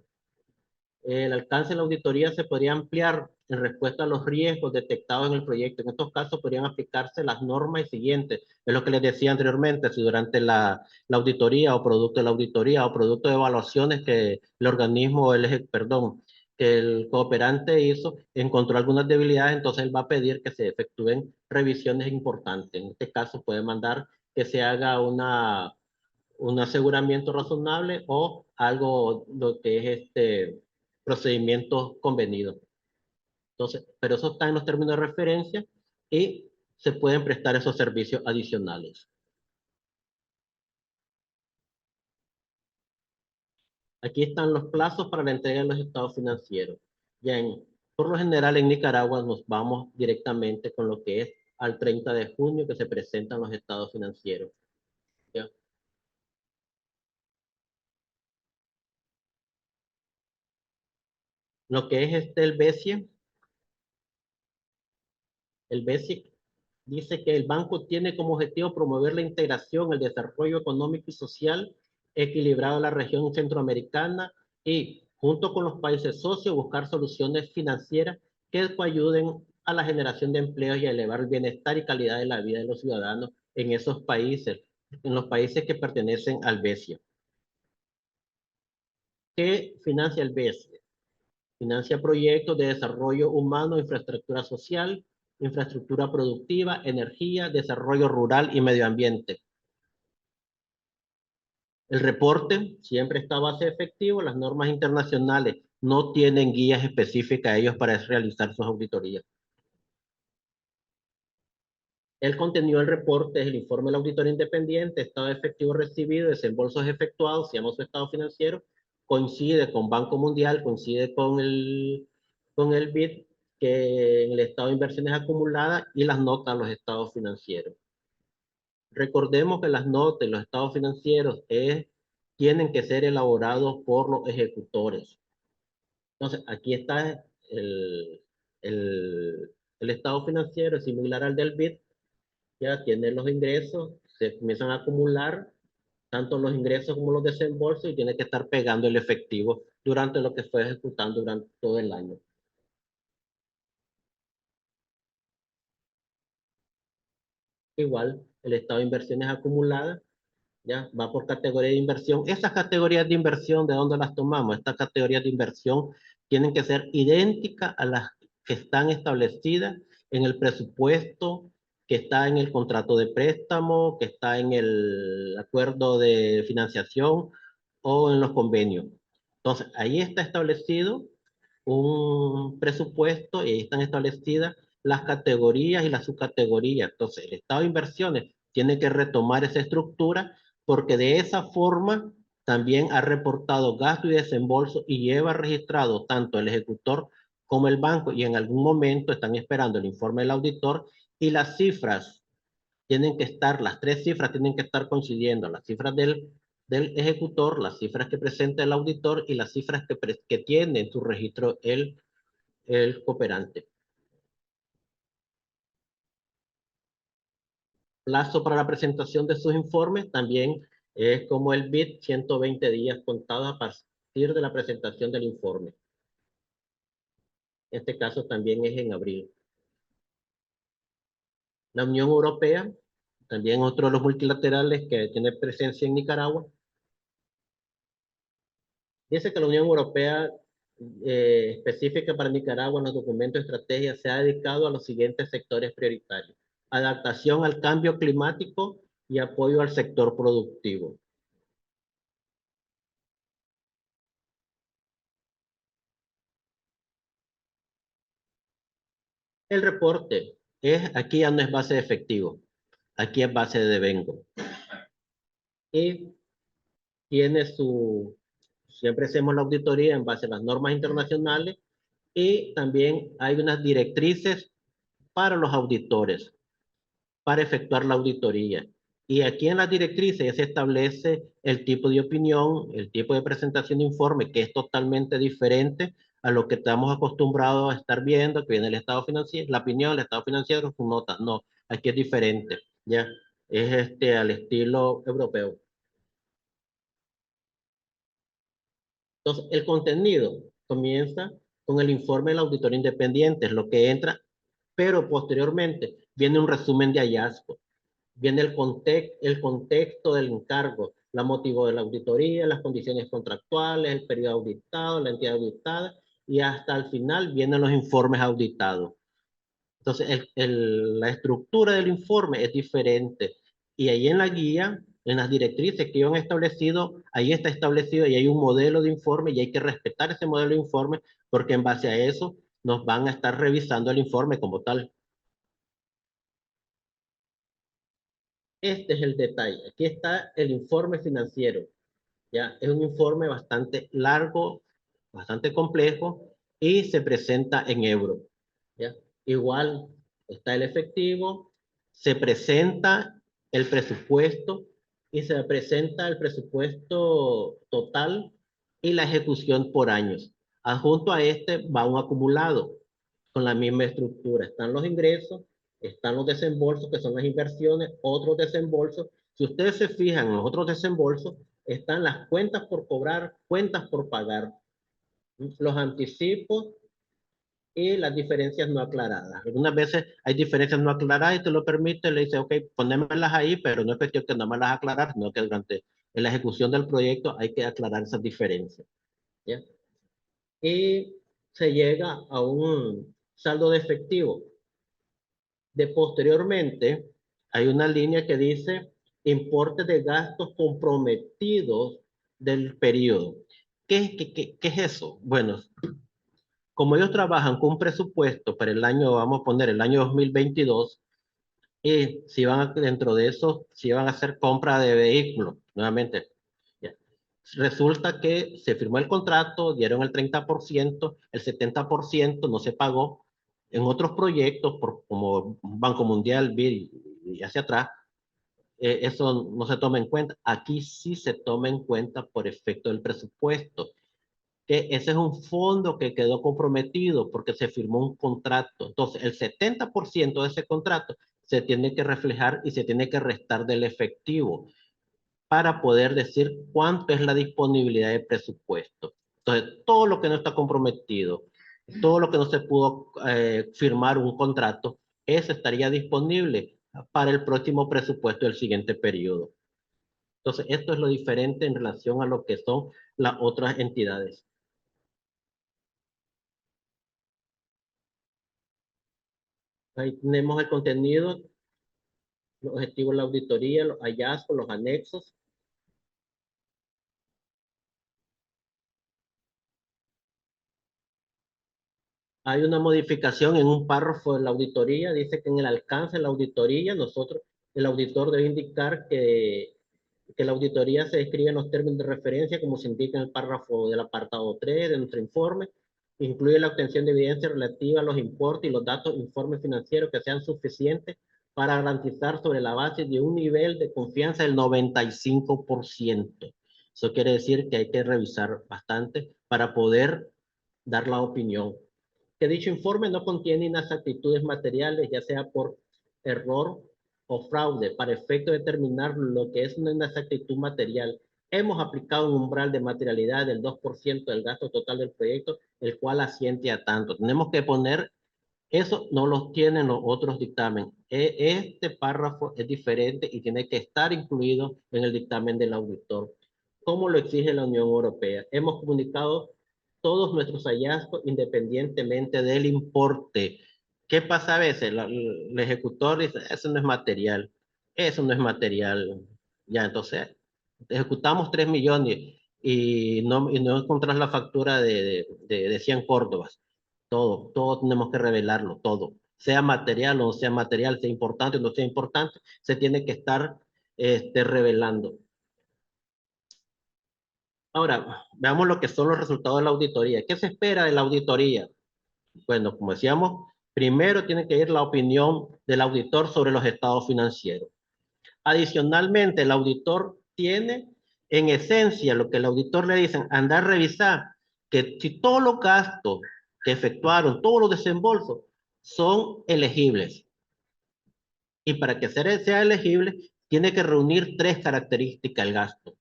el alcance de la auditoría se podría ampliar en respuesta a los riesgos detectados en el proyecto. En estos casos podrían aplicarse las normas siguientes. Es lo que les decía anteriormente, si durante la auditoría o producto de la auditoría o producto de evaluaciones que el organismo, perdón, que el cooperante hizo, encontró algunas debilidades, entonces él va a pedir que se efectúen revisiones importantes. En este caso puede mandar que se haga un aseguramiento razonable o algo lo que es procedimiento convenido. Entonces, pero eso está en los términos de referencia y se pueden prestar esos servicios adicionales. Aquí están los plazos para la entrega de los estados financieros. Ya por lo general en Nicaragua nos vamos directamente con lo que es al 30 de junio que se presentan los estados financieros. ¿Ya? Lo que es el BESIE dice que el banco tiene como objetivo promover la integración, el desarrollo económico y social equilibrado de la región centroamericana y, junto con los países socios, buscar soluciones financieras que ayuden a la generación de empleos y a elevar el bienestar y calidad de la vida de los ciudadanos en esos países, en los países que pertenecen al BESIE. ¿Qué financia el BESIE? Financia proyectos de desarrollo humano, infraestructura social, infraestructura productiva, energía, desarrollo rural y medio ambiente. El reporte siempre está a base de efectivo. Las normas internacionales no tienen guías específicas a ellos para realizar sus auditorías. El contenido del reporte es el informe del auditor independiente, estado de efectivo recibido, desembolsos efectuados, si su estado financiero, coincide con Banco Mundial, coincide con el BID, que en el estado de inversiones acumuladas y las notas a los estados financieros. Recordemos que las notas y los estados financieros tienen que ser elaborados por los ejecutores. Entonces, aquí está el estado financiero, es similar al del BID, ya tiene los ingresos, se comienzan a acumular tanto los ingresos como los desembolsos y tiene que estar pegando el efectivo durante lo que fue ejecutando durante todo el año. Igual, el estado de inversiones acumuladas, ya va por categoría de inversión. Esas categorías de inversión, ¿de dónde las tomamos? Estas categorías de inversión tienen que ser idénticas a las que están establecidas en el presupuesto, que está en el contrato de préstamo, que está en el acuerdo de financiación o en los convenios. Entonces, ahí está establecido un presupuesto y ahí están establecidas las categorías y las subcategorías. Entonces, el estado de inversiones tiene que retomar esa estructura porque de esa forma también ha reportado gasto y desembolso y lleva registrado tanto el ejecutor como el banco y en algún momento están esperando el informe del auditor y las cifras tienen que estar, las tres cifras tienen que estar coincidiendo, las cifras del ejecutor, las cifras que presenta el auditor y las cifras que tiene en su registro el cooperante. Plazo para la presentación de sus informes también es como el BID, 120 días contados a partir de la presentación del informe. En este caso también es en abril. La Unión Europea, también otro de los multilaterales que tiene presencia en Nicaragua, dice que la Unión Europea específica para Nicaragua en los documentos de estrategia se ha dedicado a los siguientes sectores prioritarios: adaptación al cambio climático y apoyo al sector productivo. El reporte aquí ya no es base de efectivo, aquí es base de devengo. Y tiene siempre hacemos la auditoría en base a las normas internacionales y también hay unas directrices para los auditores, para efectuar la auditoría. Y aquí en las directrices se establece el tipo de opinión, el tipo de presentación de informe, que es totalmente diferente a lo que estamos acostumbrados a estar viendo, que viene el estado financiero, la opinión, el estado financiero, su nota. No, aquí es diferente, ¿ya? Es al estilo europeo. Entonces, el contenido comienza con el informe del auditor independiente, es lo que entra, pero posteriormente viene un resumen de hallazgo. Viene el contexto del encargo, la motivo de la auditoría, las condiciones contractuales, el periodo auditado, la entidad auditada, y hasta el final vienen los informes auditados. Entonces, la estructura del informe es diferente. Y ahí en la guía, en las directrices que ellos han establecido, ahí está establecido y hay un modelo de informe y hay que respetar ese modelo de informe porque en base a eso nos van a estar revisando el informe como tal. Este es el detalle. Aquí está el informe financiero. ¿Ya? Es un informe bastante largo, bastante complejo y se presenta en euro. ¿Ya? Igual está el efectivo, se presenta el presupuesto y se presenta el presupuesto total y la ejecución por años. Adjunto a este va un acumulado con la misma estructura. Están los ingresos, están los desembolsos, que son las inversiones, otros desembolsos. Si ustedes se fijan en los otros desembolsos, están las cuentas por cobrar, cuentas por pagar, los anticipos y las diferencias no aclaradas. Algunas veces hay diferencias no aclaradas y te lo permite, le dice, ok, ponémelas ahí, pero no es cuestión que no me las aclarar, sino que durante la ejecución del proyecto hay que aclarar esas diferencias. ¿Ya? Y se llega a un saldo de efectivo. De posteriormente, hay una línea que dice importe de gastos comprometidos del periodo. ¿Qué es eso? Bueno, como ellos trabajan con un presupuesto para el año, vamos a poner el año 2022, y si van dentro de eso, si van a hacer compra de vehículos, nuevamente, ya. Resulta que se firmó el contrato, dieron el 30%, el 70% no se pagó. En otros proyectos, como Banco Mundial, BID y hacia atrás, eso no se toma en cuenta. Aquí sí se toma en cuenta por efecto del presupuesto, que ese es un fondo que quedó comprometido porque se firmó un contrato. Entonces, el 70% de ese contrato se tiene que reflejar y se tiene que restar del efectivo para poder decir cuánto es la disponibilidad de presupuesto. Entonces, todo lo que no está comprometido, todo lo que no se pudo firmar un contrato, eso estaría disponible para el próximo presupuesto del siguiente periodo. Entonces, esto es lo diferente en relación a lo que son las otras entidades. Ahí tenemos el contenido, los objetivos de la auditoría, los hallazgos, los anexos. Hay una modificación en un párrafo de la auditoría, dice que en el alcance de la auditoría, el auditor debe indicar que la auditoría se describe en los términos de referencia, como se indica en el párrafo del apartado 3 de nuestro informe. Incluye la obtención de evidencia relativa a los importes y los datos informes financieros que sean suficientes para garantizar sobre la base de un nivel de confianza del 95%. Eso quiere decir que hay que revisar bastante para poder dar la opinión. Que dicho informe no contiene inexactitudes materiales, ya sea por error o fraude, para efecto de determinar lo que es una inexactitud material. Hemos aplicado un umbral de materialidad del 2% del gasto total del proyecto, el cual asciende a tanto. Tenemos que poner, eso no lo tienen los otros dictámenes. Este párrafo es diferente y tiene que estar incluido en el dictamen del auditor, como lo exige la Unión Europea. Hemos comunicado todos nuestros hallazgos independientemente del importe. ¿Qué pasa a veces? El ejecutor dice, eso no es material, eso no es material. Ya, entonces, ejecutamos 3 millones y no encontrás la factura de 100 Córdobas. Todo tenemos que revelarlo, todo. Sea material o no sea material, sea importante o no sea importante, se tiene que estar revelando. Ahora, veamos lo que son los resultados de la auditoría. ¿Qué se espera de la auditoría? Bueno, como decíamos, primero tiene que ir la opinión del auditor sobre los estados financieros. Adicionalmente, el auditor tiene, en esencia, lo que el auditor le dicen, andar a revisar que si todos los gastos que efectuaron, todos los desembolsos, son elegibles. Y para que sea elegible, tiene que reunir tres características el gasto.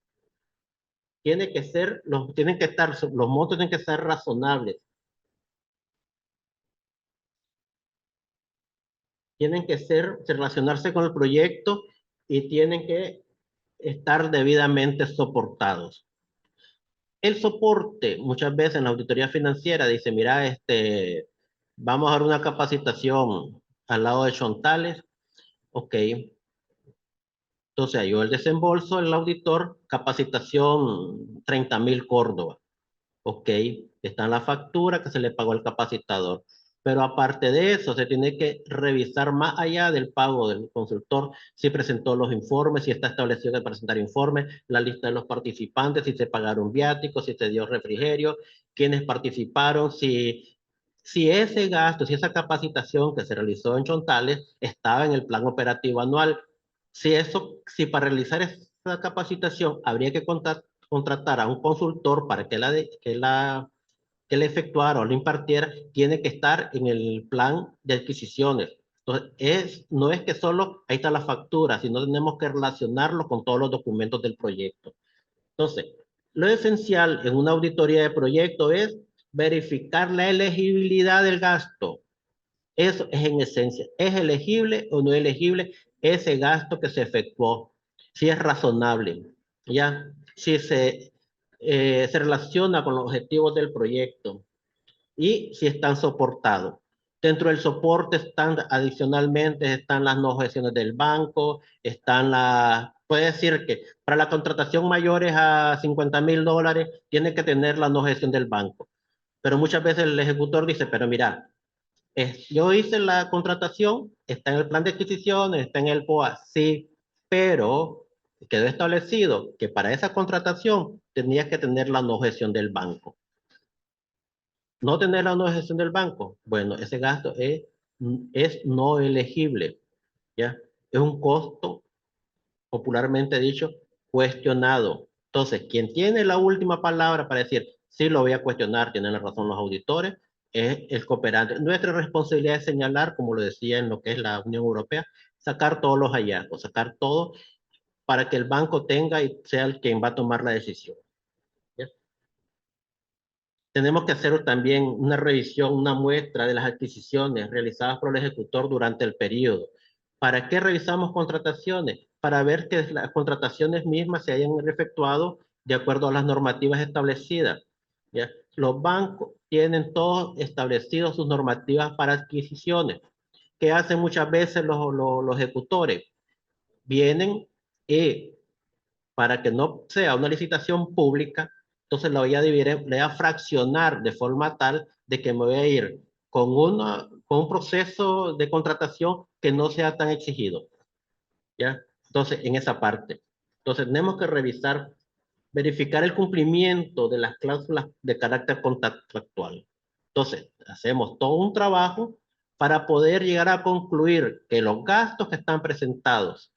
Tienen que estar, los montos tienen que ser razonables. Tienen que relacionarse con el proyecto y tienen que estar debidamente soportados. El soporte, muchas veces en la auditoría financiera, dice, mira, vamos a dar una capacitación al lado de Chontales, ok. Entonces, yo el desembolso, el auditor, capacitación 30,000 Córdoba. Ok, está en la factura que se le pagó al capacitador. Pero aparte de eso, se tiene que revisar más allá del pago del consultor, si presentó los informes, si está establecido que presentar informes, la lista de los participantes, si se pagaron viáticos, si se dio refrigerio, quiénes participaron, si ese gasto, si esa capacitación que se realizó en Chontales estaba en el plan operativo anual. Si para realizar esa capacitación habría que contratar a un consultor para que la efectuara o la impartiera, tiene que estar en el plan de adquisiciones. Entonces, no es que solo ahí está la factura, sino tenemos que relacionarlo con todos los documentos del proyecto. Entonces, lo esencial en una auditoría de proyecto es verificar la elegibilidad del gasto. Eso es en esencia. ¿Es elegible o no elegible ese gasto que se efectuó? Si es razonable, ¿ya? Si se relaciona con los objetivos del proyecto y si están soportados. Dentro del soporte adicionalmente están las no objeciones del banco, puede decir que para la contratación mayores a $50,000 tiene que tener la no objeción del banco. Pero muchas veces el ejecutor dice, pero mira, yo hice la contratación, está en el plan de adquisiciones, está en el POA, sí, pero quedó establecido que para esa contratación tenías que tener la no objeción del banco. No tener la no objeción del banco, bueno, ese gasto es no elegible, ¿ya? Es un costo, popularmente dicho, cuestionado. Entonces, quien tiene la última palabra para decir, sí lo voy a cuestionar, tienen la razón los auditores, es el cooperante. Nuestra responsabilidad es señalar, como lo decía en lo que es la Unión Europea, sacar todos los hallazgos, sacar todo para que el banco tenga y sea el quien va a tomar la decisión. ¿Ya? Tenemos que hacer también una revisión, una muestra de las adquisiciones realizadas por el ejecutor durante el periodo. ¿Para qué revisamos contrataciones? Para ver que las contrataciones mismas se hayan efectuado de acuerdo a las normativas establecidas. ¿Ya? Los bancos tienen todos establecidos sus normativas para adquisiciones. ¿Qué hacen muchas veces los ejecutores? Vienen y para que no sea una licitación pública, entonces la voy a dividir, la voy a fraccionar de forma tal de que me voy a ir con un proceso de contratación que no sea tan exigido, ¿ya? Entonces, en esa parte. Entonces, tenemos que verificar el cumplimiento de las cláusulas de carácter contractual. Entonces, hacemos todo un trabajo para poder llegar a concluir que los gastos que están presentados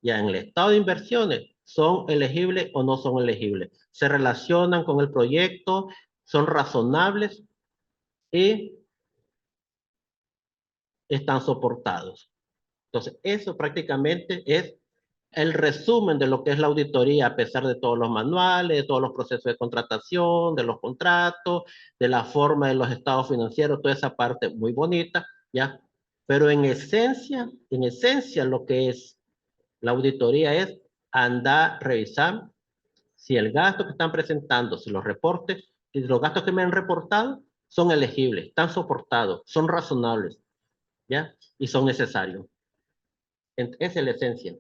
ya en el estado de inversiones, ¿son elegibles o no son elegibles? Se relacionan con el proyecto, son razonables y están soportados. Entonces, eso prácticamente es el resumen de lo que es la auditoría, a pesar de todos los manuales, de todos los procesos de contratación, de los contratos, de la forma de los estados financieros, toda esa parte muy bonita, ¿ya? Pero en esencia lo que es la auditoría es andar, revisar si el gasto que están presentando, si los reportes, si los gastos que me han reportado son elegibles, están soportados, son razonables, ¿ya? Y son necesarios. Esa es la esencia.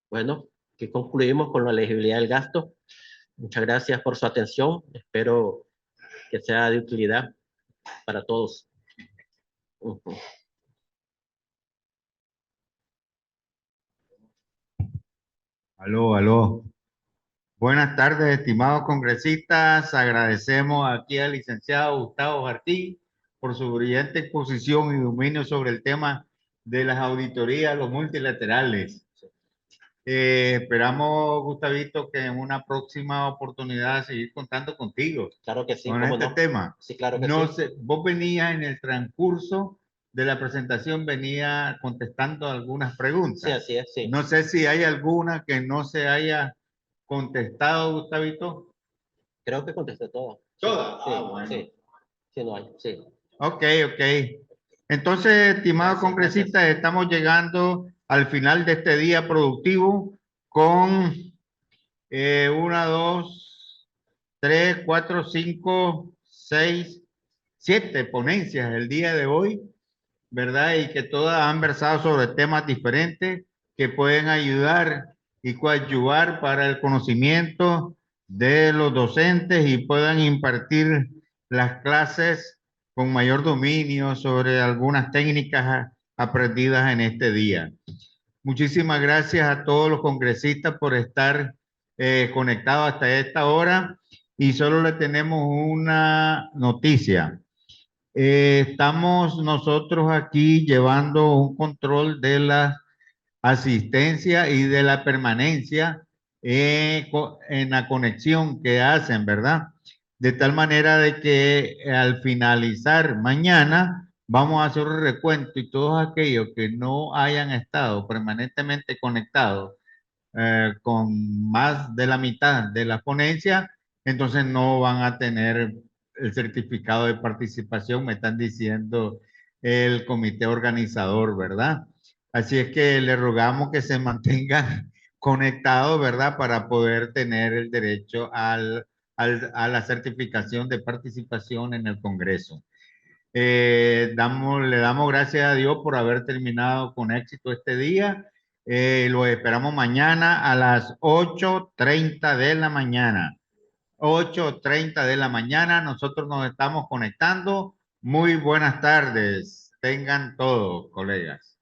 Bueno, que concluimos con la elegibilidad del gasto. Muchas gracias por su atención. Espero que sea de utilidad para todos. Aló, aló. Buenas tardes, estimados congresistas. Agradecemos aquí al licenciado Gustavo Martín por su brillante exposición y dominio sobre el tema de las auditorías, los multilaterales. Esperamos, Gustavito, que en una próxima oportunidad seguir contando contigo Claro que sí, con cómo este no. tema. Sí, claro que No sí. sé, vos venías en el transcurso de la presentación, venía contestando algunas Sí, preguntas. así es, sí. No sé si hay alguna que no se haya contestado, Gustavito. Creo que contesté todo. Sí, Todas. sí, Bueno. sí. Sí, no hay, sí. Ok, ok. Entonces, estimados Gracias, gracias. congresistas, estamos llegando al final de este día productivo con una, dos, tres, cuatro, cinco, seis, siete ponencias el día de hoy, ¿verdad? Y que todas han versado sobre temas diferentes que pueden ayudar y coadyuvar para el conocimiento de los docentes y puedan impartir las clases con mayor dominio sobre algunas técnicas aprendidas en este día. Muchísimas gracias a todos los congresistas por estar conectados hasta esta hora y solo le tenemos una noticia. Estamos nosotros aquí llevando un control de la asistencia y de la permanencia en la conexión que hacen, ¿verdad? De tal manera de que al finalizar mañana vamos a hacer un recuento y todos aquellos que no hayan estado permanentemente conectados con más de la mitad de la ponencia, entonces no van a tener el certificado de participación, me están diciendo el comité organizador, ¿verdad? Así es que le rogamos que se mantengan conectados, ¿verdad? Para poder tener el derecho a la certificación de participación en el Congreso. Le damos gracias a Dios por haber terminado con éxito este día. Lo esperamos mañana a las 8:30 de la mañana. 8:30 de la mañana. Nosotros nos estamos conectando. Muy buenas tardes. Tengan todos, colegas.